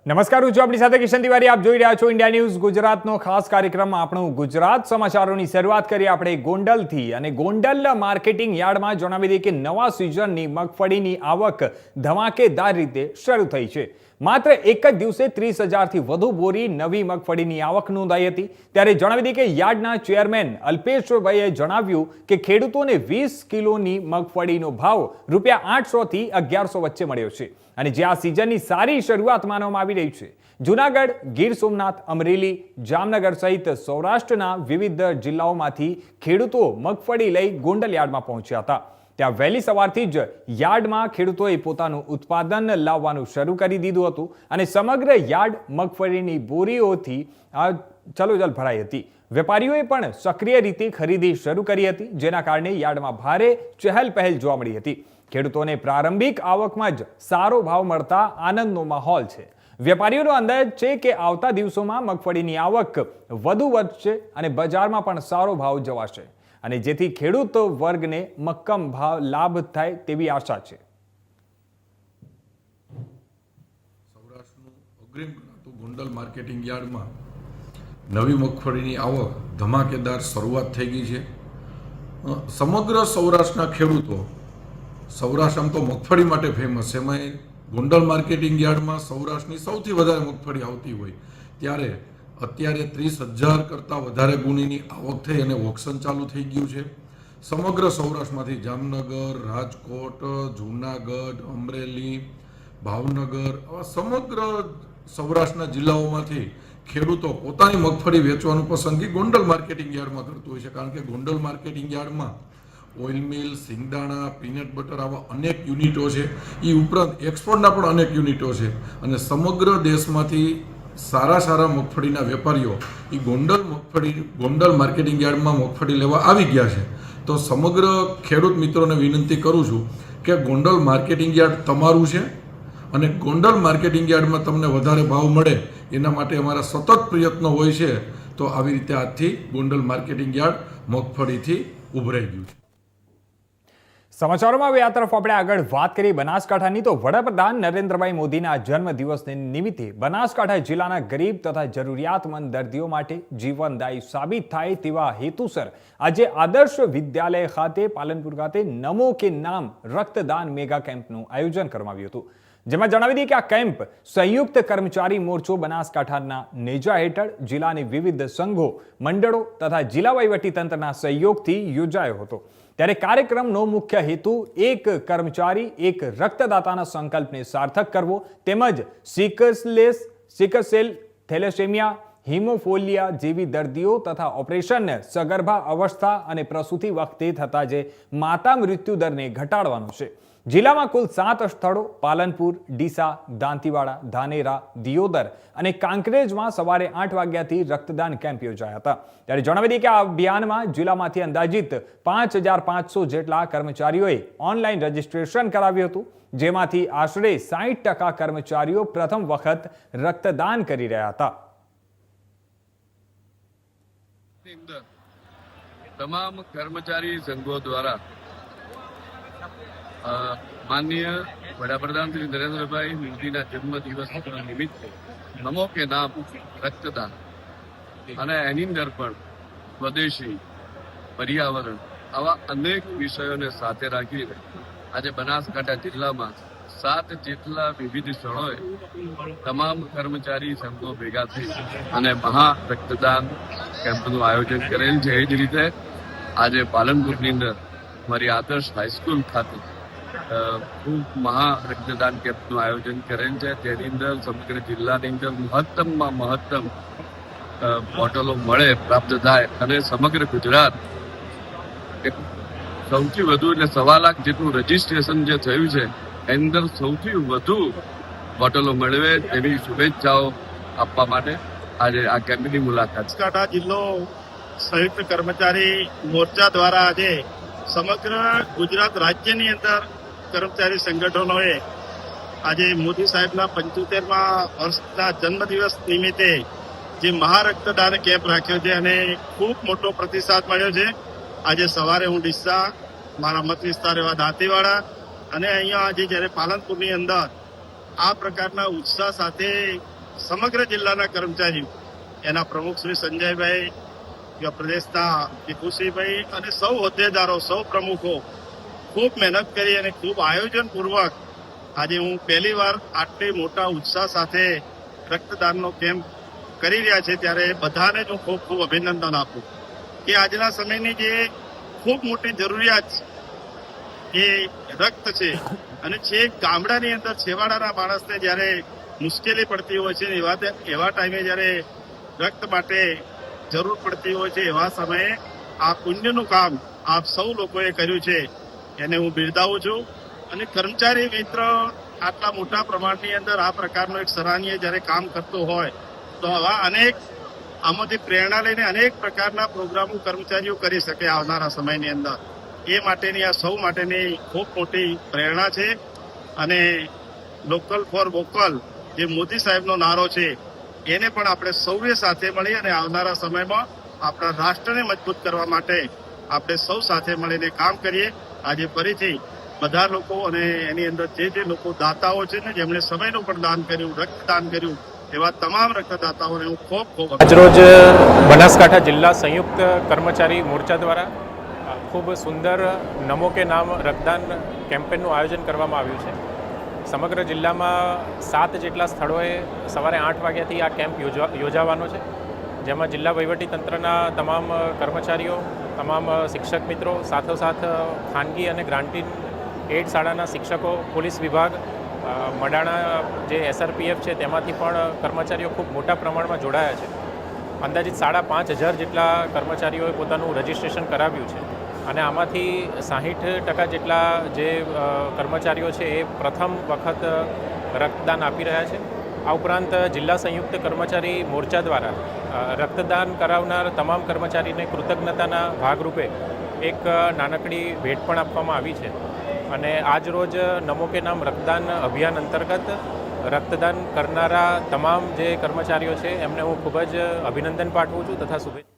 નમસ્કાર, હું છું આપણી સાથે કિશન તિવારી. આપ જોઈ રહ્યા છો ઇન્ડિયા ન્યૂઝ ગુજરાતનો ખાસ કાર્યક્રમ. આપણું ગુજરાત સમાચારોની શરૂઆત કરીએ આપણે ગોંડલથી. અને ગોંડલ માર્કેટિંગ યાર્ડમાં જણાવી દઈએ કે નવા સિઝનની મગફળીની આવક ધમાકેદાર રીતે શરૂ થઈ છે. માત્ર એક જ દિવસે 30,000થી વધુ બોરી નવી મગફળીની આવક નોંધાઈ હતી. ત્યારે જણાવી દઈએ કે યાર્ડના ચેરમેન અલ્પેશભાઈએ જણાવ્યું કે ખેડૂતોને 20 કિલોની મગફળીનો ભાવ ₹800 થી 1100 વચ્ચે મળ્યો છે. અને જે આ સિઝનની સારી શરૂઆત માનવામાં આવી રહી છે. જૂનાગઢ, ગીર સોમનાથ, અમરેલી, જામનગર સહિત સૌરાષ્ટ્રના વિવિધ જિલ્લાઓમાંથી ખેડૂતો મગફળી લઈ ગોંડલ યાર્ડમાં પહોંચ્યા હતા. ત્યાં વહેલી સવારથી જ યાર્ડમાં ખેડૂતોએ પોતાનું ઉત્પાદન લાવવાનું શરૂ કરી દીધું હતું અને સમગ્ર યાર્ડ મગફળીની બોરીઓથી ચલોચલ ભરાઈ હતી. વેપારીઓએ પણ સક્રિય રીતે ખરીદી શરૂ કરી હતી, જેના કારણે યાર્ડમાં ભારે ચહેલ પહેલ જોવા મળી હતી. ખેડૂતોને પ્રારંભિક આવકમાં જ સારો ભાવ મળતા આનંદનો માહોલ છે. વેપારીઓનો અંદાજ છે કે આવતા દિવસોમાં મગફળીની આવક વધુ વધશે અને બજારમાં પણ સારો ભાવ જવાશે, અને જેથી ખેડૂત વર્ગને મક્કમ ભાવ લાભ થાય તેવી આશા છે. સૌરાષ્ટ્રનું અગ્રીમ ગણાતું ગોંડલ માર્કેટિંગ યાર્ડમાં નવી મગફળીની આવક ધમાકેદાર શરૂઆત થઈ ગઈ છે. સમગ્ર સૌરાષ્ટ્રના ખેડૂતો, સૌરાષ્ટ્ર આમ તો મગફળી માટે ફેમસ છે, એમાં ગોંડલ માર્કેટિંગ યાર્ડમાં સૌરાષ્ટ્રની સૌથી વધારે મગફળી આવતી હોય ત્યારે અત્યારે 30,000 કરતાં વધારે ગુણીની આવક થઈ અને ઓક્શન ચાલુ થઈ ગયું છે. સમગ્ર સૌરાષ્ટ્રમાંથી જામનગર, રાજકોટ, જૂનાગઢ, અમરેલી, ભાવનગર, આવા સમગ્ર સૌરાષ્ટ્રના જિલ્લાઓમાંથી ખેડૂતો પોતાની મગફળી વેચવાનું પસંદગી ગોંડલ માર્કેટિંગ યાર્ડમાં કરતું હોય છે. કારણ કે ગોંડલ માર્કેટિંગ યાર્ડમાં ઓઇલ મિલ, સિંગદાણા, પીનટ બટર આવા અનેક યુનિટો છે. એ ઉપરાંત એક્સપોર્ટના પણ અનેક યુનિટો છે અને સમગ્ર દેશમાંથી સારા મગફળીના વેપારીઓ એ ગોંડલ માર્કેટિંગ યાર્ડમાં મગફળી લેવા આવી ગયા છે. તો સમગ્ર ખેડૂત મિત્રોને વિનંતી કરું છું કે ગોંડલ માર્કેટિંગ યાર્ડ તમારું છે અને ગોંડલ માર્કેટિંગ યાર્ડમાં તમને વધારે ભાવ મળે એના માટે અમારા સતત પ્રયત્નો હોય છે. તો આવી રીતે આજથી ગોંડલ માર્કેટિંગ યાર્ડ મગફળીથી ઉભરાઈ ગયું છે. સમાચારોમાં હવે આ તરફ આપણે આગળ વાત કરીએ બનાસકાંઠાની. તો વડાપ્રધાન નરેન્દ્રભાઈ મોદીના જન્મદિવસને નિમિત્તે બનાસકાંઠા જિલ્લાના ગરીબ તથા જરૂરિયાતમંદ દર્દીઓ માટે જીવનદાયી સાબિત થાય તેવા હેતુસર આજે આદર્શ વિદ્યાલય ખાતે પાલનપુર ખાતે નમો કે નામ રક્તદાન મેગા કેમ્પનું આયોજન કરવામાં આવ્યું હતું. જેમાં જણાવી દઈએ કે આ કેમ્પ સંયુક્ત કર્મચારી મોરચો બનાસકાંઠાના નેજા હેઠળ જિલ્લાની વિવિધ સંઘો, મંડળો તથા જિલ્લા વહીવટીતંત્રના સહયોગથી યોજાયો હતો. ત્યારે કાર્યક્રમનો મુખ્ય હેતુ એક કર્મચારી એક રક્તદાતાના સંકલ્પને સાર્થક કરવો તેમજ સિકલ થેલેસેમિયા, હિમોફોલિયા જેવી દર્દીઓ તથા ઓપરેશન, સગર્ભા અવસ્થા અને પ્રસૂતિ વખતે થતા જે માતા મૃત્યુ દરને ઘટાડવાનો છે. જિલ્લામાં કુલ 7 સ્થળો પાલનપુર, ડીસા, દાંતીવાડા, ધાનેરા, દિયોદર અને કાંકરેજમાં સવારે 8 વાગ્યાથી રક્તદાન કેમ્પ યોજાયા હતા. ત્યારે જણાવી દઈએ કે આ અભિયાનમાં જિલ્લામાંથી અંદાજિત 5,500 જેટલા કર્મચારીઓએ ઓનલાઈન રજીસ્ટ્રેશન કરાવ્યું હતું, જેમાંથી આશરે 60% કર્મચારીઓ પ્રથમ વખત રક્તદાન કરી રહ્યા હતા. તમામ કર્મચારી સંઘો દ્વારા માનનીય વડાપ્રધાન શ્રી નરેન્દ્રભાઈ મોદીના જન્મદિવસ નિમિત્તે નમો કે નામ રક્તદાન અને એની અંદર પણ સ્વદેશી, પર્યાવરણ આવા અનેક વિષયોને સાથે રાખી આજે બનાસકાંઠા જિલ્લામાં 7 જેટલા વિવિધ સ્થળોએ તમામ કર્મચારી સંઘો ભેગા થઈ અને મહા રક્તદાન કેમ્પનું આયોજન કરેલ છે. એ જ રીતે આજે પાલનપુરની અંદર મારી આદર્શ હાઈસ્કૂલ ખાતે ખૂબ મહા રક્તદાન કેમ્પનું આયોજન કરેલ છે. તેની અંદર સમગ્ર જિલ્લાની અંદર મહત્તમમાં મહત્તમ બોટલો મળે, પ્રાપ્ત થાય અને સમગ્ર ગુજરાત સૌથી વધુ એટલે 1.25 લાખ જેટલું રજીસ્ટ્રેશન જે થયું છે એની અંદર સૌથી વધુ બોટલો મેળવે તેવી શુભેચ્છાઓ આપવા માટે આજે આ કેમ્પની મુલાકાત. બનાસકાંઠા જિલ્લો સંયુક્ત કર્મચારી મોરચા દ્વારા આજે સમગ્ર ગુજરાત રાજ્યની અંદર કર્મચારી સંગઠનોએ આજે મોદી સાહેબના 75મા વર્ષના જન્મદિવસ નિમિત્તે જે મહારક્તદાન કેમ્પ રાખ્યો છે અને ખૂબ મોટો પ્રતિસાદ મળ્યો છે. આજે સવારે હું ડીસા, મારા મત વિસ્તાર એવા દાંતીવાડા અને અહીંયા આજે જ્યારે પાલનપુરની અંદર આ પ્રકારના ઉત્સાહ સાથે સમગ્ર જિલ્લાના કર્મચારીઓ, એના પ્રમુખ શ્રી સંજયભાઈ, પ્રદેશના વિભૂષીભાઈ અને સૌ હોદ્દેદારો, સૌ પ્રમુખો ખૂબ મહેનત કરી અને ખૂબ આયોજનપૂર્વક આજે હું પહેલીવાર આટલી મોટા ઉત્સાહ સાથે રક્તદાનનો કેમ્પ કરી રહ્યા છે, ત્યારે બધાને જ હું ખૂબ ખૂબ અભિનંદન આપું કે આજના સમયની જે ખૂબ મોટી જરૂરિયાત એ રક્ત છે. અને છેક ગામડાની અંદર છેવાડાના માણસને જ્યારે મુશ્કેલી પડતી હોય છે, એવા ટાઈમે જ્યારે રક્ત માટે જરૂર પડતી હોય છે, એવા સમયે આ પુણ્યનું કામ આપ સૌ લોકોએ કર્યું છે, એને હું બિરદાવું છું. અને કર્મચારી મિત્ર આટલા મોટા પ્રમાણની અંદર આ પ્રકારનું એક સરાહનીય જ્યારે કામ કરતો હોય તો આવા આમાંથી પ્રેરણા લઈને અનેક પ્રકારના પ્રોગ્રામો કર્મચારીઓ કરી શકે આવનારા સમયની અંદર. એ માટેની આ સૌ માટેની ખૂબ મોટી પ્રેરણા છે. અને લોકલ ફોર વોકલ જે મોદી સાહેબનો નારો છે, એને પણ આપણે સૌએ સાથે મળી અને આવનારા સમયમાં આપણા રાષ્ટ્રને મજબૂત કરવા માટે આપણે સૌ સાથે મળીને કામ કરીએ. આજે ફરીથી બધા લોકો અને એની અંદર જે લોકો દાતાઓ છે ને, જેમણે સમયનું પણ દાન કર્યું, રક્તદાન કર્યું, એવા તમામ રક્તદાતાઓને હું ખૂબ ખૂબ આજરોજ બનાસકાંઠા જિલ્લા સંયુક્ત કર્મચારી મોરચા દ્વારા ખૂબ સુંદર નમો કે નામ રક્તદાન કેમ્પેનનું આયોજન કરવામાં આવ્યું છે. સમગ્ર જિલ્લામાં 7 જેટલા સ્થળોએ સવારે 8 વાગ્યાથી આ કેમ્પ યોજાવાનો છે, જેમાં જિલ્લા વહીવટીતંત્રના તમામ કર્મચારીઓ, તમામ શિક્ષક મિત્રો, સાથોસાથ ખાનગી અને ગ્રાન્ટીન એડ શાળાના શિક્ષકો, પોલીસ વિભાગ, મડાણા જે SRPF છે તેમાંથી પણ કર્મચારીઓ ખૂબ મોટા પ્રમાણમાં જોડાયા છે. અંદાજિત 5,500 જેટલા કર્મચારીઓએ પોતાનું રજિસ્ટ્રેશન કરાવ્યું છે અને આમાંથી 60% જેટલા જે કર્મચારીઓ છે એ પ્રથમ વખત રક્તદાન આપી રહ્યા છે. આ ઉપરાંત જિલ્લા સંયુક્ત કર્મચારી મોરચા દ્વારા રક્તદાન કરાવનાર તમામ કર્મચારીને કૃતજ્ઞતાના ભાગરૂપે એક નાનકડી ભેટ પણ આપવામાં આવી છે. અને આજ રોજ નમો કે નામ રક્તદાન અભિયાન અંતર્ગત રક્તદાન કરનારા તમામ જે કર્મચારીઓ છે એમને હું ખૂબ જ અભિનંદન પાઠવું છું તથા શુભેચ્છા.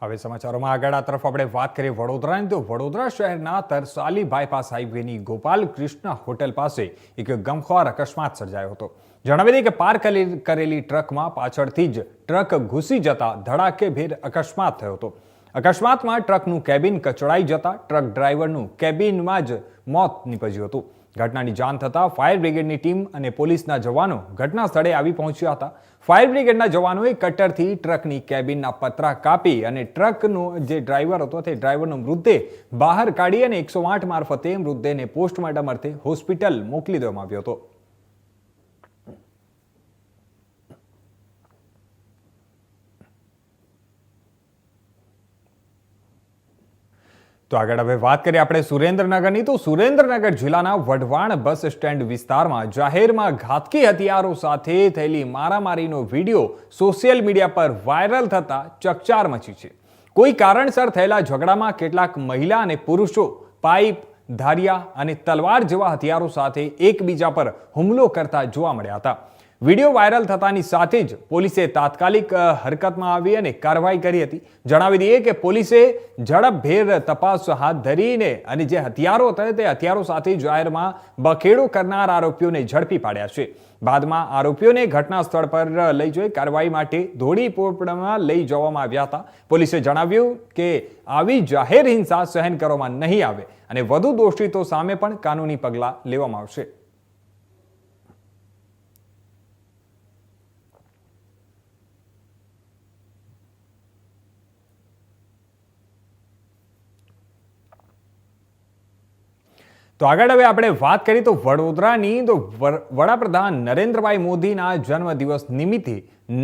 હવે સમાચારોમાં આગળ આ તરફ આપણે વાત કરીએ વડોદરાની, તો વડોદરા શહેરના તરસાલી બાયપાસ હાઈવેની ગોપાલ કૃષ્ણ હોટેલ પાસે એક ગમખ્વાર અકસ્માત સર્જાયો હતો. જણાવી દઈએ કે પાર્ક કરેલી ટ્રકમાં પાછળથી જ ટ્રક ઘૂસી જતા ધડાકેભેર અકસ્માત થયો હતો. અકસ્માતમાં ટ્રકનું કેબિન કચડાઈ જતા ટ્રક ડ્રાઈવરનું કેબિનમાં જ મોત નીપજ્યું હતું. ઘટનાની જાણ થતાં ફાયર બ્રિગેડની ટીમ અને પોલીસના જવાનો ઘટના સ્થળે આવી પહોંચ્યા હતા. ફાયર બ્રિગેડના જવાનોએ કટરથી ટ્રકની કેબિનના પતરા કાપી અને ટ્રકનો જે ડ્રાઈવર હતો તે ડ્રાઈવરનો મૃતદેહ બહાર કાઢી અને 108 મારફતે મૃતદેહને પોસ્ટમોર્ટમ અર્થે હોસ્પિટલ મોકલી દેવામાં આવ્યો હતો. તો આગળ હવે વાત કરીએ આપણે સુરેન્દ્રનગરની, તો સુરેન્દ્રનગર જિલ્લાના વઢવાણ બસ સ્ટેન્ડ વિસ્તારમાં જાહેરમાં ઘાતકી હથિયારો સાથે થયેલી મારામારીનો વિડીયો સોશિયલ મીડિયા પર વાયરલ થતા ચકચાર મચી છે. કોઈ કારણસર થયેલા ઝઘડામાં કેટલાક મહિલા અને પુરુષો પાઇપ, ધારિયા અને તલવાર જેવા હથિયારો સાથે એકબીજા પર હુમલો કરતા જોવા મળ્યા હતા. વિડીયો વાયરલ થતાની સાથે જ પોલીસે તાત્કાલિક હરકતમાં આવી અને કાર્યવાહી કરી હતી. જણાવી દઈએ કે પોલીસે ઝડપભેર તપાસ હાથ ધરીને અને જે હથિયારો હતા તે હથિયારો સાથે જાહેરમાં બખેડો કરનાર આરોપીઓને ઝડપી પાડ્યા છે. બાદમાં આરોપીઓને ઘટના સ્થળ પર લઈ જઈ કાર્યવાહી માટે ધોળીપોપડામાં લઈ જવામાં આવ્યા હતા. પોલીસે જણાવ્યું કે આવી જાહેર હિંસા સહન કરવામાં નહીં આવે અને વધુ દોષિતો સામે પણ કાનૂની પગલાં લેવામાં આવશે. તો આગળ હવે આપણે વાત કરીએ તો વડોદરાની, તો વડાપ્રધાન નરેન્દ્રભાઈ મોદીના જન્મદિવસ નિમિત્તે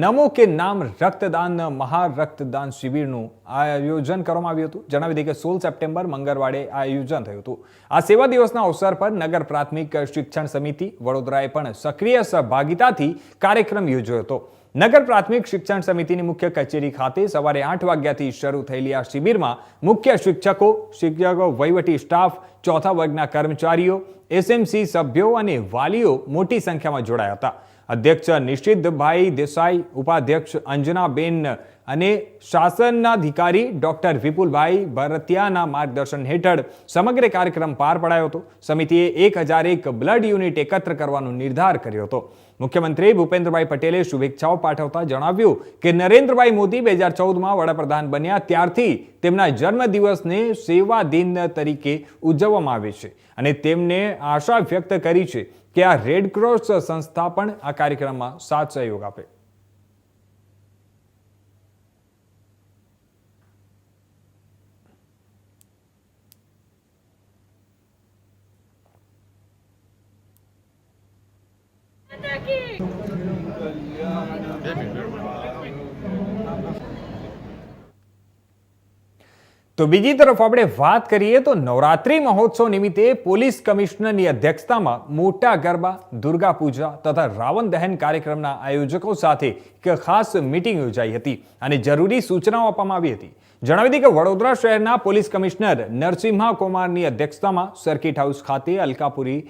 નમો કે નામ રક્તદાન મહારક્તદાન શિબિરનું આયોજન કરવામાં આવ્યું હતું. જણાવી દઈએ કે 16 સપ્ટેમ્બર મંગળવારે આ આયોજન થયું હતું. આ સેવા દિવસના અવસર પર નગર પ્રાથમિક શિક્ષણ સમિતિ વડોદરાએ પણ સક્રિય સહભાગિતાથી કાર્યક્રમ યોજ્યો હતો. નગર પ્રાથમિક શિક્ષણ સમિતિની મુખ્ય કચેરી ખાતે સવારે 8 વાગ્યાથી શરૂ થયેલી આ શિબિરમાં મુખ્ય શિક્ષકો, વહીવટી સ્ટાફ, ચોથા વર્ગના કર્મચારીઓ, SMC સભ્યો અને વાલીઓ મોટી સંખ્યામાં જોડાયા હતા. અધ્યક્ષ નિશિતભાઈ દેસાઈ, ઉપાધ્યક્ષ અંજનાબેન અને શાસનના અધિકારી ડોક્ટર વિપુલભાઈ ભરતિયાના માર્ગદર્શન હેઠળ સમગ્ર કાર્યક્રમ પાર પડાયો હતો. સમિતિએ 1001 બ્લડ યુનિટ એકત્ર કરવાનો નિર્ધાર કર્યો હતો. મુખ્યમંત્રી ભૂપેન્દ્રભાઈ પટેલે શુભેચ્છાઓ પાઠવતા જણાવ્યું કે નરેન્દ્રભાઈ મોદી 2014માં વડાપ્રધાન બન્યા ત્યારથી તેમના જન્મદિવસને સેવા દિન તરીકે ઉજવવામાં આવે છે અને તેમને આશા વ્યક્ત કરી છે કે આ રેડ ક્રોસ સંસ્થા પણ આ કાર્યક્રમમાં સાથ સહયોગ આપે. તો બીજી તરફ આપણે વાત કરીએ તો નવરાત્રી મહોત્સવ નિમિત્તે પોલીસ કમિશનરની અધ્યક્ષતામાં મોટા ગરબા, દુર્ગા પૂજા તથા રાવણ દહન કાર્યક્રમના આયોજકો સાથે એક ખાસ મીટિંગ યોજાઈ હતી અને જરૂરી સૂચનાઓ આપવામાં આવી હતી. જણાવી દઈએ કે વડોદરા શહેરના પોલીસ કમિશનર નરસિમ્હા કુમારની અધ્યક્ષતામાં સર્કિટ હાઉસ ખાતે અલકાપુરી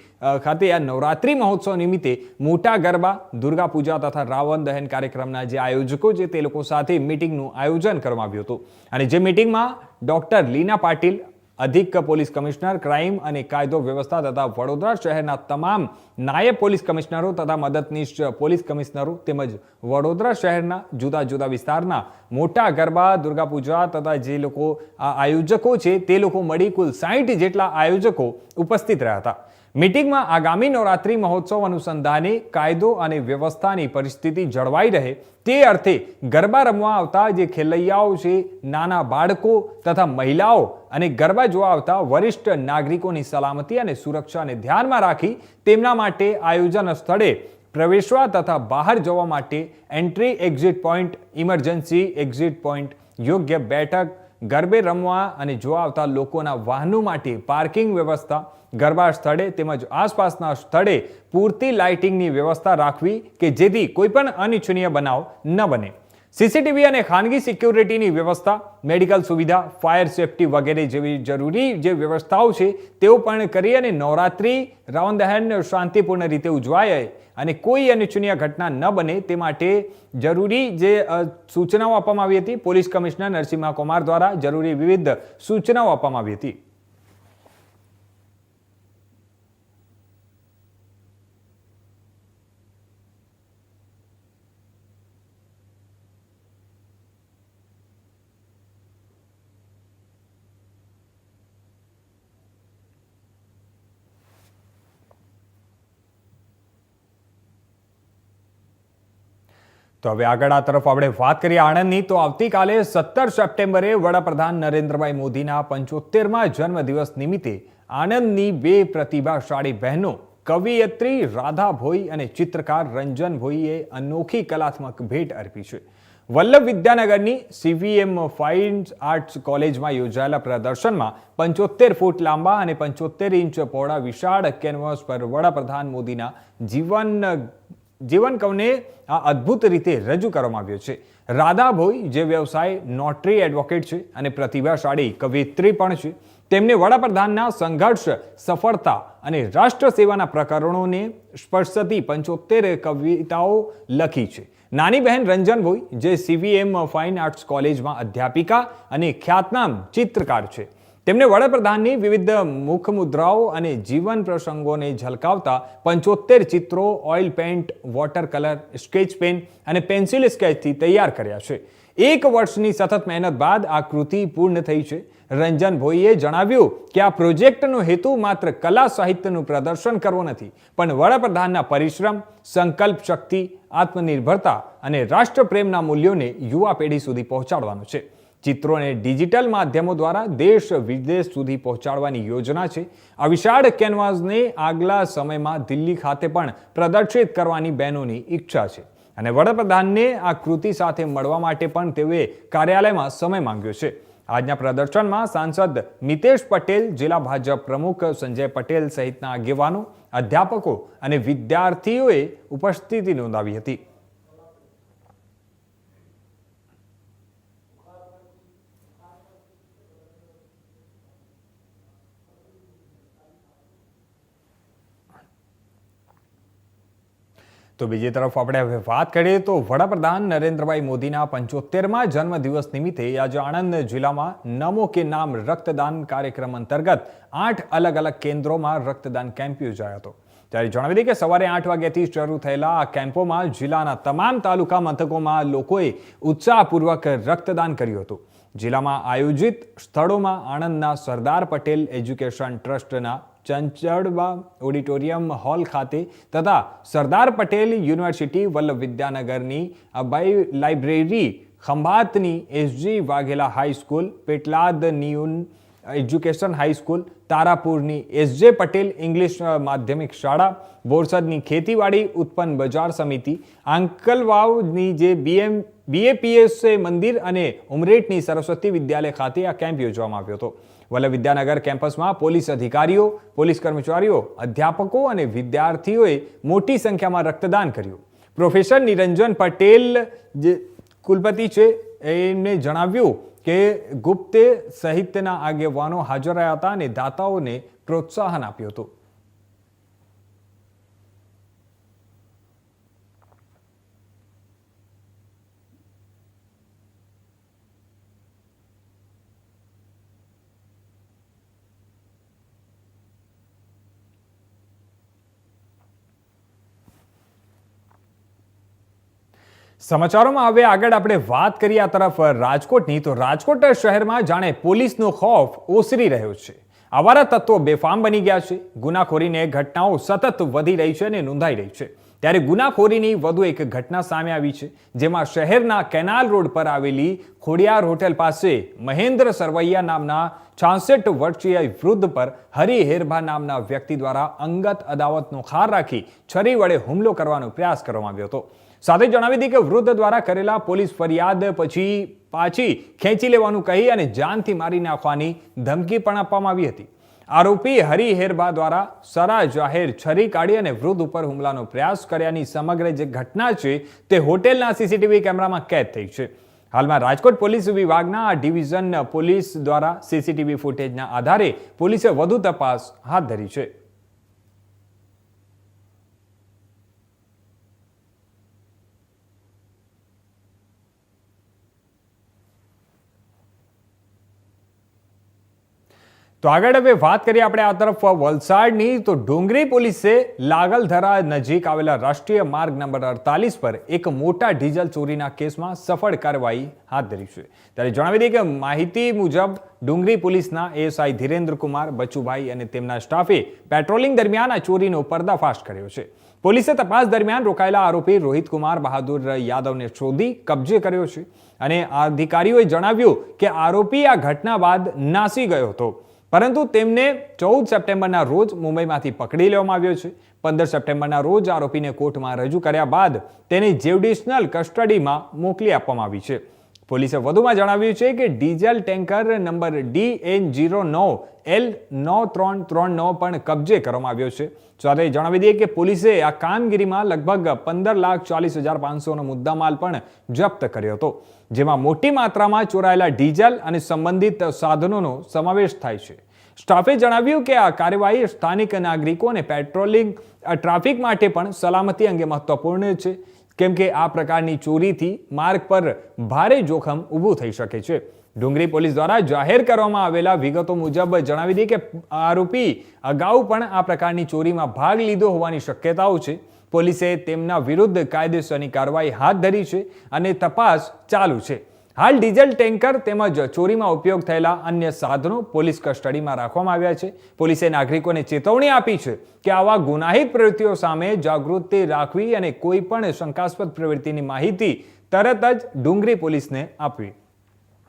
ખાતે આ નવરાત્રી મહોત્સવ નિમિત્તે મોટા ગરબા, દુર્ગા પૂજા તથા રાવણ દહન કાર્યક્રમના જે આયોજકો છે તે લોકો સાથે મીટિંગનું આયોજન કરવામાં આવ્યું હતું અને જે મીટિંગમાં ડોક્ટર લીના પાટીલ, અધિક પોલીસ કમિશનર ક્રાઇમ અને કાયદો વ્યવસ્થા તથા વડોદરા શહેરના તમામ નાયબ પોલીસ કમિશનરો તથા મદદનીશ પોલીસ કમિશનરો તેમજ વડોદરા શહેરના જુદા જુદા વિસ્તારના મોટા ગરબા, દુર્ગા પૂજા તથા જે લોકો આયોજકો છે તે લોકો મળી કુલ 60 જેટલા આયોજકો ઉપસ્થિત રહ્યા હતા. મીટિંગમાં આગામી નવરાત્રી મહોત્સવ અનુસંધાને કાયદો અને વ્યવસ્થાની પરિસ્થિતિ જળવાઈ રહે તે અર્થે ગરબા રમવા આવતા જે ખેલૈયાઓ છે, નાના બાળકો તથા મહિલાઓ અને ગરબા જોવા આવતા વરિષ્ઠ નાગરિકોની સલામતી અને સુરક્ષાને ધ્યાનમાં રાખી તેમના માટે આયોજન સ્થળે પ્રવેશવા તથા બહાર જવા માટે entry exit point, emergency exit point, યોગ્ય બેઠક, ગરબે રમવા અને જોવા આવતા લોકોના વાહનો માટે પાર્કિંગ વ્યવસ્થા, ગરબા સ્થળે તેમજ આસપાસના સ્થળે પૂરતી લાઇટિંગની વ્યવસ્થા રાખવી કે જેથી કોઈ પણ અનિચ્છનીય બનાવ ન બને. સીસીટીવી અને ખાનગી સિક્યુરિટીની વ્યવસ્થા, મેડિકલ સુવિધા, ફાયર સેફટી વગેરે જેવી જરૂરી જે વ્યવસ્થાઓ છે તેઓ પણ કરી અને નવરાત્રી રાવણ દહન શાંતિપૂર્ણ રીતે ઉજવાય અને કોઈ અનિચ્છનીય ઘટના ન બને તે માટે જરૂરી જે સૂચનાઓ આપવામાં આવી હતી. પોલીસ કમિશનર નરસિમ્હા કુમાર દ્વારા જરૂરી વિવિધ સૂચનાઓ આપવામાં આવી હતી. તો હવે આગળ આ તરફ આપણે વાત કરીએ આણંદની. તો આવતીકાલે 17 સપ્ટેમ્બરે વડાપ્રધાન નરેન્દ્રભાઈ મોદીના 75મા જન્મદિવસ નિમિત્તે આણંદની બે પ્રતિભાશાળી બહેનો કવિયત્રી રાધા ભોઈ અને ચિત્રકાર રંજન ભોઈએ અનોખી કલાત્મક ભેટ અર્પી છે. વલ્લભ વિદ્યાનગરની CVM ફાઇન આર્ટ્સ કોલેજમાં યોજાયેલા પ્રદર્શનમાં 75 ફૂટ લાંબા અને 75 ઇંચ પહોળા વિશાળ કેનવાસ પર વડાપ્રધાન મોદીના જીવનકવને આ અદ્ભુત રીતે રજૂ કરવામાં આવ્યો છે. રાધા ભોઈ જે વ્યવસાય નોટરી એડવોકેટ છે અને પ્રતિભાશાળી કવિયત્રી પણ છે. તેમને વડાપ્રધાનના સંઘર્ષ, સફળતા અને રાષ્ટ્ર સેવાના પ્રકરણોને સ્પર્શતી 75 કવિતાઓ લખી છે. નાની બહેન રંજન ભોઈ જે CVM ફાઇન આર્ટ્સ કોલેજમાં અધ્યાપિકા અને ખ્યાતનામ ચિત્રકાર છે. તેમને વડાપ્રધાનની વિવિધ મુખ મુદ્રાઓ અને જીવન પ્રસંગોને ઝલકાવતા 75 ચિત્રો oil paint, water colour, sketch pen અને પેન્સિલ સ્કેચથી તૈયાર કર્યા છે. 1 વર્ષની સતત મહેનત બાદ આ કૃતિ પૂર્ણ થઈ છે. રંજન ભોઈએ જણાવ્યું કે આ પ્રોજેક્ટનો હેતુ માત્ર કલા સાહિત્યનું પ્રદર્શન કરવો નથી, પણ વડાપ્રધાનના પરિશ્રમ, સંકલ્પ શક્તિ, આત્મનિર્ભરતા અને રાષ્ટ્રપ્રેમના મૂલ્યોને યુવા પેઢી સુધી પહોંચાડવાનો છે. ચિત્રોને ડિજિટલ માધ્યમો દ્વારા દેશ વિદેશ સુધી પહોંચાડવાની યોજના છે. આ વિશાળ કેનવાસને આગલા સમયમાં દિલ્હી ખાતે પણ પ્રદર્શિત કરવાની બહેનોની ઈચ્છા છે અને વડાપ્રધાનને આ કૃતિ સાથે મળવા માટે પણ તેઓએ કાર્યાલયમાં સમય માંગ્યો છે. આજના પ્રદર્શનમાં સાંસદ મિતેશ પટેલ, જિલ્લા ભાજપ પ્રમુખ સંજય પટેલ સહિતના આગેવાનો, અધ્યાપકો અને વિદ્યાર્થીઓએ ઉપસ્થિતિ નોંધાવી હતી. તો બીજી તરફ આપણે હવે વાત કરીએ તો વડાપ્રધાન નરેન્દ્રભાઈ મોદીના 75મા જન્મદિવસ નિમિત્તે આજે આણંદ જિલ્લામાં નમો કે નામ રક્તદાન કાર્યક્રમ અંતર્ગત 8 અલગ અલગ કેન્દ્રોમાં રક્તદાન કેમ્પ યોજાયો હતો. ત્યારે જણાવી દઈએ કે સવારે 8 વાગ્યાથી શરૂ થયેલા આ કેમ્પોમાં જિલ્લાના તમામ તાલુકા મથકોમાં લોકોએ ઉત્સાહપૂર્વક રક્તદાન કર્યું હતું. જિલ્લામાં આયોજિત સ્થળોમાં આણંદના સરદાર પટેલ એજ્યુકેશન ટ્રસ્ટના ચંચળવા ઓડિટોરિયમ હોલ ખાતે તથા સરદાર પટેલ યુનિવર્સિટી વલ્લભ વિદ્યાનગરની અબાઈ લાઇબ્રેરી, ખંભાતની એસજી વાઘેલા હાઈસ્કૂલ, પેટલાદ નિયુન એજ્યુકેશન હાઈસ્કૂલ, તારાપુરની એસજે પટેલ ઇંગ્લિશ માધ્યમિક શાળા, બોરસદની ખેતીવાડી ઉત્પન્ન બજાર સમિતિ, આંકલવાવની જે BAPS મંદિર અને ઉમરેઠની સરસ્વતી વિદ્યાલય ખાતે આ કેમ્પ યોજવામાં આવ્યો હતો. વલ્લભ વિદ્યાનગર કેમ્પસમાં પોલીસ અધિકારીઓ, પોલીસ કર્મચારીઓ, અધ્યાપકો અને વિદ્યાર્થીઓએ મોટી સંખ્યામાં રક્તદાન કર્યું. પ્રોફેસર નિરંજન પટેલ જે કુલપતિ છે એમને જણાવ્યું કે ગુપ્તે સહિતના આગેવાનો હાજર રહ્યા હતા અને દાતાઓને પ્રોત્સાહન આપ્યું હતું. સમાચારોમાં હવે આગળ આપણે વાત કરીએ આ તરફ રાજકોટની, તો રાજકોટ શહેરમાં જાણે પોલીસનો ખૌફ ઓસરી રહ્યો છે. આવારા તત્વો બેફામ બની ગયા છે. ગુનાખોરીની ઘટનાઓ સતત વધી રહી છે અને નોંધાઈ રહી છે. ત્યારે ગુનાખોરીની વધુ એક ઘટના સામે આવી છે, જેમાં શહેરના કેનાલ રોડ પર આવેલી ખોડિયાર હોટેલ પાસે મહેન્દ્ર સરવૈયા નામના 66 વર્ષીય વૃદ્ધ પર હરિ હેરભા નામના વ્યક્તિ દ્વારા અંગત અદાવતનો ખાર રાખી છરી વડે હુમલો કરવાનો પ્રયાસ કરવામાં આવ્યો હતો. સાથે જણાવી દઈએ કે વૃદ્ધ દ્વારા કરેલા પોલીસ ફરિયાદ પછી પાછી ખેંચી લેવાનું કહી અને જાનથી મારી નાખવાની ધમકી પણ આપવામાં આવી હતી. આરોપી હરિ હેરભા દ્વારા સરા જાહેર છરી કાઢી અને વૃદ્ધ ઉપર હુમલાનો પ્રયાસ કર્યાની સમગ્ર જે ઘટના છે તે હોટેલના CCTV કેમેરામાં કેદ થઈ છે. હાલમાં રાજકોટ પોલીસ વિભાગના ડિવિઝન પોલીસ દ્વારા CCTV ફૂટેજના આધારે પોલીસે વધુ તપાસ હાથ ધરી છે. તો આગળ હવે વાત કરીએ આપણે આ તરફ વલસાડની, તો ડુંગરી પોલીસે લાગલધરા નજીક આવેલા રાષ્ટ્રીય માર્ગ નંબર 48 પર એક મોટા ડીઝલ ચોરીના કેસમાં સફળ કાર્યવાહી હાથ ધરી છે. ત્યારે જણાવી દઈએ કે માહિતી મુજબ ડુંગરી પોલીસના ASI ધીરેન્દ્ર કુમાર, બચુભાઈ અને તેમના સ્ટાફે પેટ્રોલિંગ દરમિયાન આ ચોરીનો પર્દાફાશ કર્યો છે. પોલીસે તપાસ દરમિયાન રોકાયેલા આરોપી રોહિત કુમાર બહાદુર યાદવને શોધી કબજે કર્યો છે અને અધિકારીઓએ જણાવ્યું કે આરોપી આ ઘટના બાદ નાસી ગયો હતો, પરંતુ તેમને 14 સપ્ટેમ્બરના રોજ મુંબઈમાંથી પકડી લેવામાં આવ્યો છે. 15 સપ્ટેમ્બરના રોજ આરોપીને કોર્ટમાં રજૂ કર્યા બાદ તેને જ્યુડિશનલ કસ્ટડીમાં મોકલી આપવામાં આવી છે. પોલીસે વધુમાં જણાવ્યું છે કે ડીઝલ ટેન્કર નંબર DN09L9339 પણ કબજે કરવામાં આવ્યો છે. સાથે જણાવી દઈએ કે પોલીસે આ કામગીરીમાં લગભગ 15,40,500નો મુદ્દામાલ પણ જપ્ત કર્યો હતો, જેમાં મોટી માત્રામાં ચોરાયેલા ડીઝલ અને સંબંધિત સાધનોનો સમાવેશ થાય છે. સ્ટાફે જણાવ્યું કે આ કાર્યવાહી સ્થાનિક નાગરિકો અને પેટ્રોલિંગ ટ્રાફિક માટે પણ સલામતી અંગે મહત્વપૂર્ણ છે, કેમ કે આ પ્રકારની ચોરીથી માર્ગ પર ભારે જોખમ ઊભું થઈ શકે છે. ડુંગરી પોલીસ દ્વારા જાહેર કરવામાં આવેલા વિગતો મુજબ જણાવી દઈએ કે આરોપી અગાઉ પણ આ પ્રકારની ચોરીમાં ભાગ લીધો હોવાની શક્યતાઓ છે. પોલીસે તેમના વિરુદ્ધ કાયદેસરની કાર્યવાહી હાથ ધરી છે અને તપાસ ચાલુ છે. હાલ ડીઝલ ટેન્કર તેમજ ચોરીમાં ઉપયોગ થયેલા અન્ય સાધનો પોલીસ કસ્ટડીમાં રાખવામાં આવ્યા છે. પોલીસે નાગરિકોને ચેતવણી આપી છે કે આવા ગુનાહિત પ્રવૃત્તિઓ સામે જાગૃતિ રાખવી અને કોઈ પણ શંકાસ્પદ પ્રવૃત્તિની માહિતી તરત જ ડુંગરી પોલીસને આપવી.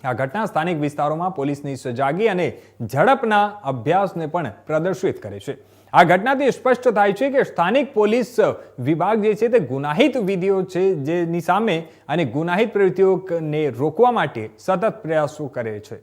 આ ઘટના સ્થાનિક વિસ્તારોમાં પોલીસની સજાગી અને ઝડપના અભ્યાસને પણ પ્રદર્શિત કરે છે. આ ઘટનાથી સ્પષ્ટ થાય છે કે સ્થાનિક પોલીસ વિભાગ જે છે તે ગુનાહિત વિધિઓ છે જેની સામે અને ગુનાહિત પ્રવૃત્તિઓને રોકવા માટે સતત પ્રયાસો કરે છે.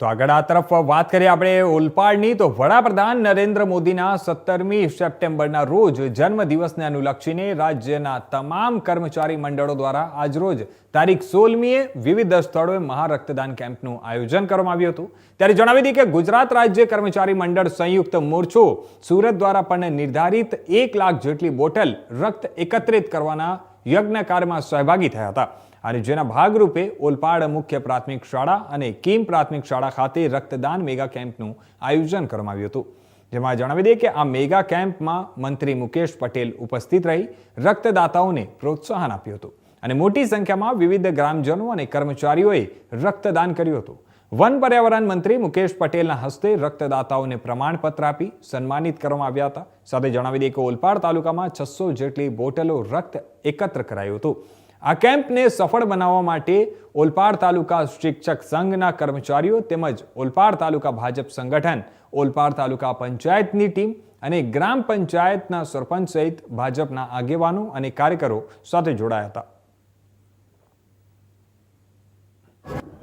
તો આગળ આ તરફ વાત કરીએ આપણે ઓલપાડની, તો વડાપ્રધાન નરેન્દ્ર મોદીના 17મી સપ્ટેમ્બરના રોજ જન્મદિવસને અનુલક્ષીને રાજ્યના તમામ કર્મચારી મંડળો દ્વારા આજરોજ તારીખ 16મીએ વિવિધ સ્થળોએ મહારક્તદાન કેમ્પનું આયોજન કરવામાં આવ્યું હતું. ત્યારે જણાવી દઈએ કે ગુજરાત રાજ્ય કર્મચારી મંડળ સંયુક્ત મોરચો સુરત દ્વારા પણ નિર્ધારિત 1 લાખ જેટલી બોટલ રક્ત એકત્રિત કરવાના યજ્ઞ કાર્યમાં સહભાગી થયા હતા. અને જેના ભાગરૂપે ઓલપાડ મુખ્ય પ્રાથમિક શાળા અને કિમ પ્રાથમિક શાળા ખાતે રક્તદાન મેગા કેમ્પનું આયોજન કરવામાં આવ્યું હતું, જેમાં જણાવી દઈએ કે આ મેગા કેમ્પમાં મંત્રી મુકેશ પટેલ ઉપસ્થિત રહી રક્તદાતાઓને પ્રોત્સાહન આપ્યું હતું અને મોટી સંખ્યામાં વિવિધ ગ્રામજનો અને કર્મચારીઓએ રક્તદાન કર્યું હતું. વન પર્યાવરણ મંત્રી મુકેશ પટેલના હસ્તે રક્તદાતાઓને પ્રમાણપત્ર આપી સન્માનિત કરવામાં આવ્યા હતા. સાથે જણાવી દઈએ કે ઓલપાડ તાલુકામાં 600 જેટલી બોટલો રક્ત એકત્ર કરાયું હતું. આ કેમ્પને સફળ બનાવવા માટે ઓલપાડ તાલુકા શિક્ષક સંઘના કર્મચારીઓ તેમજ ઓલપાડ તાલુકા ભાજપ સંગઠન, ઓલપાડ તાલુકા પંચાયતની ટીમ અને ગ્રામ પંચાયતના સરપંચ સહિત ભાજપના આગેવાનો અને કાર્યકરો સાથે જોડાયા હતા.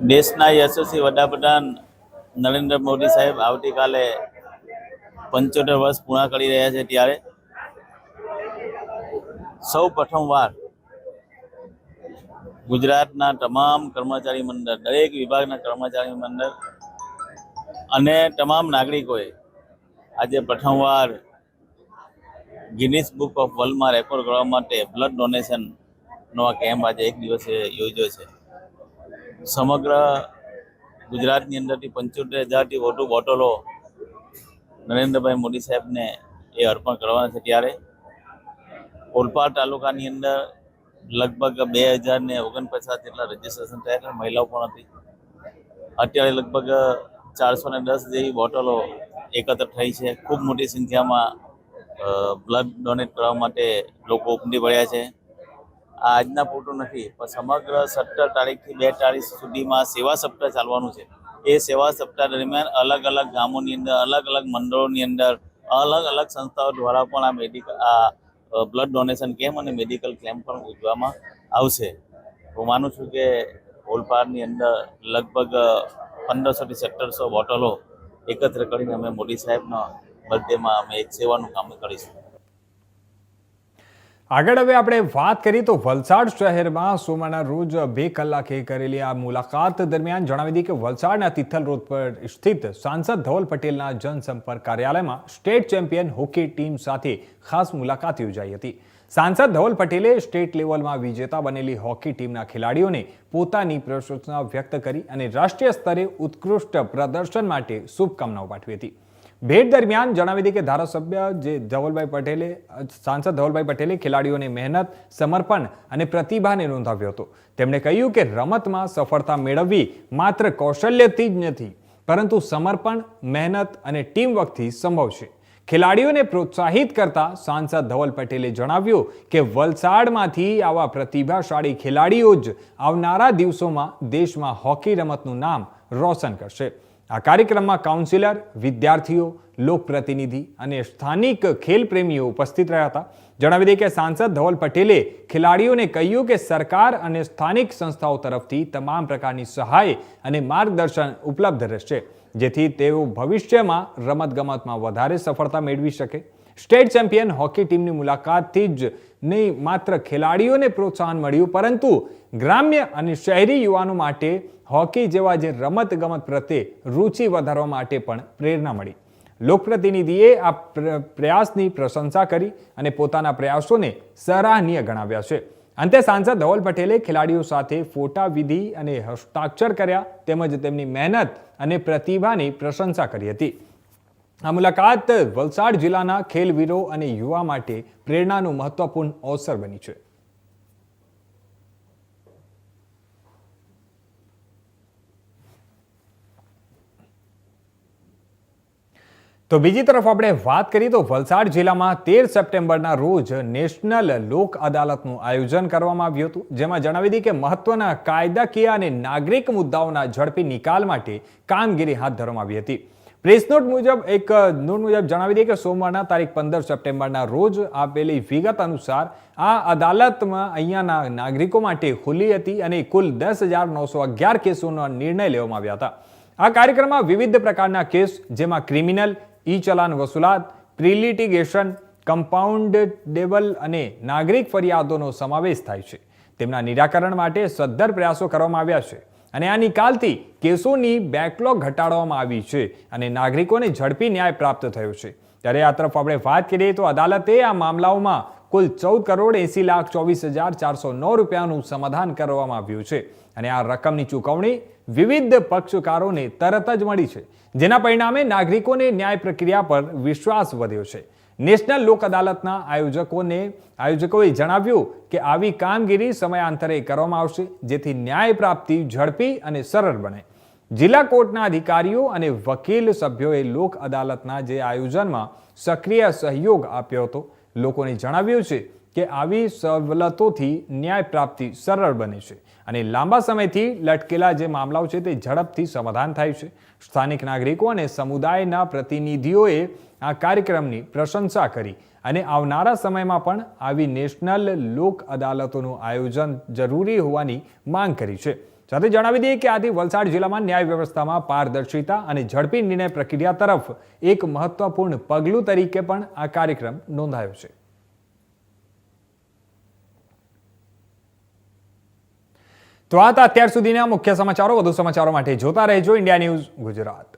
દેશના યશસ્વી વડાપ્રધાન નરેન્દ્ર મોદી સાહેબ આવતીકાલે 75 વર્ષ પૂર્ણ કરી રહ્યા છે, ત્યારે સૌ પ્રથમવાર ગુજરાતના તમામ કર્મચારી મંડળ, દરેક વિભાગના કર્મચારી મંડળ અને તમામ નાગરિકોએ આજે પ્રથમવાર ગિનિસ બુક ઓફ વર્લ્ડમાં રેકોર્ડ કરવા માટે બ્લડ ડોનેશનનો આ કેમ્પ આજે એક દિવસે યોજ્યો છે. સમગ્ર ગુજરાતની અંદરથી 75,000થી વધુ બોટલો નરેન્દ્રભાઈ મોદી સાહેબને એ અર્પણ કરવાના છે, ત્યારે ઓલપાડ તાલુકાની અંદર લગભગ 2049 જેટલા રજીસ્ટ્રેશન થયા છે. મહિલાઓ પણ હતી. અત્યારે લગભગ 410 જેવી બોટલો એકત્ર થઈ છે. ખૂબ મોટી સંખ્યામાં બ્લડ ડોનેટ કરવા માટે લોકો ઉમટી પડ્યા છે. આ આજના પૂરતું નથી, પણ સમગ્ર 17 તારીખથી 2 તારીખ સુધીમાં સેવા સપ્તાહ ચાલવાનું છે. એ સેવા સપ્તાહ દરમિયાન અલગ અલગ ગામોની અંદર, અલગ અલગ મંડળોની અંદર, અલગ અલગ સંસ્થાઓ દ્વારા પણ આ બ્લડ ડોનેશન કેમ્પ અને મેડિકલ કેમ્પ પણ ઉજવવામાં આવશે. હું માનું છું કે ઓલપાડની અંદર લગભગ 1500થી 1700 બોટલો એકત્ર કરીને અમે મોદી સાહેબના બર્થડેમાં અમે એક સેવાનું કામ કરીશું. આગળ હવે આપણે વાત કરીએ તો વલસાડ શહેરમાં સોમવારના રોજ 2 કલાકે કરેલી આ મુલાકાત દરમિયાન જણાવી દઈએ કે વલસાડના તિથલ રોડ પર સ્થિત સાંસદ ધવલ પટેલના જનસંપર્ક કાર્યાલયમાં સ્ટેટ ચેમ્પિયન હોકી ટીમ સાથે ખાસ મુલાકાત યોજાઈ હતી. સાંસદ ધવલ પટેલે સ્ટેટ લેવલમાં વિજેતા બનેલી હોકી ટીમના ખેલાડીઓને પોતાની પ્રશંસા વ્યક્ત કરી અને રાષ્ટ્રીય સ્તરે ઉત્કૃષ્ટ પ્રદર્શન માટે શુભકામનાઓ પાઠવી હતી. ભેટ દરમિયાન જણાવી દઈએ કે ધારાસભ્ય સાંસદ ધવલભાઈ પટેલે ખેલાડીઓને મહેનત, સમર્પણ અને પ્રતિભાને નોંધાવ્યો હતો. તેમણે કહ્યું કે રમતમાં સફળતા મેળવવી માત્ર કૌશલ્યથી જ નથી, પરંતુ સમર્પણ, મહેનત અને ટીમવર્કથી સંભવ છે. ખેલાડીઓને પ્રોત્સાહિત કરતા સાંસદ ધવલ પટેલે જણાવ્યું કે વલસાડમાંથી આવા પ્રતિભાશાળી ખેલાડીઓ જ આવનારા દિવસોમાં દેશમાં હોકી રમતનું નામ રોશન કરશે. આ કાર્યક્રમમાં કાઉન્સિલર, વિદ્યાર્થીઓ, લોકપ્રતિનિધિ અને સ્થાનિક ખેલપ્રેમીઓ ઉપસ્થિત રહ્યા હતા. જણાવી દઈએ કે સાંસદ ધવલ પટેલે ખેલાડીઓને કહ્યું કે સરકાર અને સ્થાનિક સંસ્થાઓ તરફથી તમામ પ્રકારની સહાય અને માર્ગદર્શન ઉપલબ્ધ રહેશે, જેથી તેઓ ભવિષ્યમાં રમતગમતમાં વધારે સફળતા મેળવી શકે. સ્ટેટ ચેમ્પિયન હોકી ટીમની મુલાકાતથી જ નહીં માત્ર ખેલાડીઓને પ્રોત્સાહન મળ્યું, પરંતુ ગ્રામ્ય અને શહેરી યુવાનો માટે હોકી જેવા જે રમતગમત પ્રત્યે રુચિ વધારવા માટે પણ પ્રેરણા મળી. લોકપ્રતિનિધિએ આ પ્રયાસની પ્રશંસા કરી અને પોતાના પ્રયાસોને સરાહનીય ગણાવ્યા છે. અંતે સાંસદ ધવલ પટેલે ખેલાડીઓ સાથે ફોટા વિધિ અને હસ્તાક્ષર કર્યા, તેમજ તેમની મહેનત અને પ્રતિભાની પ્રશંસા કરી હતી. આ મુલાકાત વલસાડ જિલ્લાના ખેલવીરો અને યુવા માટે પ્રેરણાનું મહત્વપૂર્ણ અવસર બની છે. તો બીજી તરફ આપણે વાત કરીએ તો વલસાડ જિલ્લામાં 13 સપ્ટેમ્બરના રોજ નેશનલ લોક અદાલતનું આયોજન કરવામાં આવ્યું હતું, જેમાં જણાવી દઈએ કે મહત્વના કાયદાકીય અને નાગરિક મુદ્દાઓના ઝડપી નિકાલ માટે કામગીરી હાથ ધરવામાં આવી હતી. પ્રેસ નોટ મુજબ જણાવી દઈએ કે સોમવારના તારીખ 15 સપ્ટેમ્બરના રોજ આપેલી વિગત અનુસાર આ અદાલતમાં અહીંયાના નાગરિકો માટે ખુલ્લી હતી અને કુલ 10,911 કેસોનો નિર્ણય લેવામાં આવ્યા હતા. આ કાર્યક્રમમાં વિવિધ પ્રકારના કેસ, જેમાં ક્રિમિનલ, ઈ ચલાન વસૂલાત, પ્રિલિટિગેશન, કમ્પાઉન્ડેબલ અને નાગરિક ફરિયાદોનો સમાવેશ થાય છે. તેમના નિરાકરણ માટે સદ્ધર પ્રયાસો કરવામાં આવ્યા છે અને આ નિકાલથી કેસોની બેકલોગ ઘટાડવામાં આવી છે અને નાગરિકોને ઝડપી ન્યાય પ્રાપ્ત થયો છે. ત્યારે આ તરફ આપણે વાત કરીએ તો અદાલતે આ મામલાઓમાં કુલ 14,80,24,409 રૂપિયાનું સમાધાન કરવામાં આવ્યું છે અને આ રકમની ચૂકવણી વિવિધ પક્ષકારોને તરત જ મળી છે, જેના પરિણામે નાગરિકોને ન્યાય પ્રક્રિયા પર વિશ્વાસ વધ્યો છે. નેશનલ લોક અદાલતના આયોજકોએ જણાવ્યું કે આવી કામગીરી સમયાંતરે કરવામાં આવશે, જેથી ન્યાય પ્રાપ્તિ ઝડપી અને સરળ બને. જિલ્લા કોર્ટના અધિકારીઓ અને વકીલ સભ્યોએ લોક અદાલતના જે આયોજનમાં સક્રિય સહયોગ આપ્યો હતો. લોકોને જણાવ્યું છે કે આવી સવલતોથી ન્યાય પ્રાપ્તિ સરળ બને છે અને લાંબા સમયથી લટકેલા જે મામલાઓ છે તે ઝડપથી સમાધાન થાય છે. સ્થાનિક નાગરિકો અને સમુદાયના પ્રતિનિધિઓએ આ કાર્યક્રમની પ્રશંસા કરી અને આવનારા સમયમાં પણ આવી નેશનલ લોક અદાલતોનું આયોજન જરૂરી હોવાની માંગ કરી છે. સાથે જણાવી દઈએ કે આથી વલસાડ જિલ્લામાં ન્યાય વ્યવસ્થામાં પારદર્શિતા અને ઝડપી નિર્ણય પ્રક્રિયા તરફ એક મહત્વપૂર્ણ પગલું તરીકે પણ આ કાર્યક્રમ નોંધાયો છે. તો આ હતા અત્યાર સુધીના મુખ્ય સમાચારો. વધુ સમાચારો માટે જોતા રહેજો ઇન્ડિયા ન્યૂઝ ગુજરાત.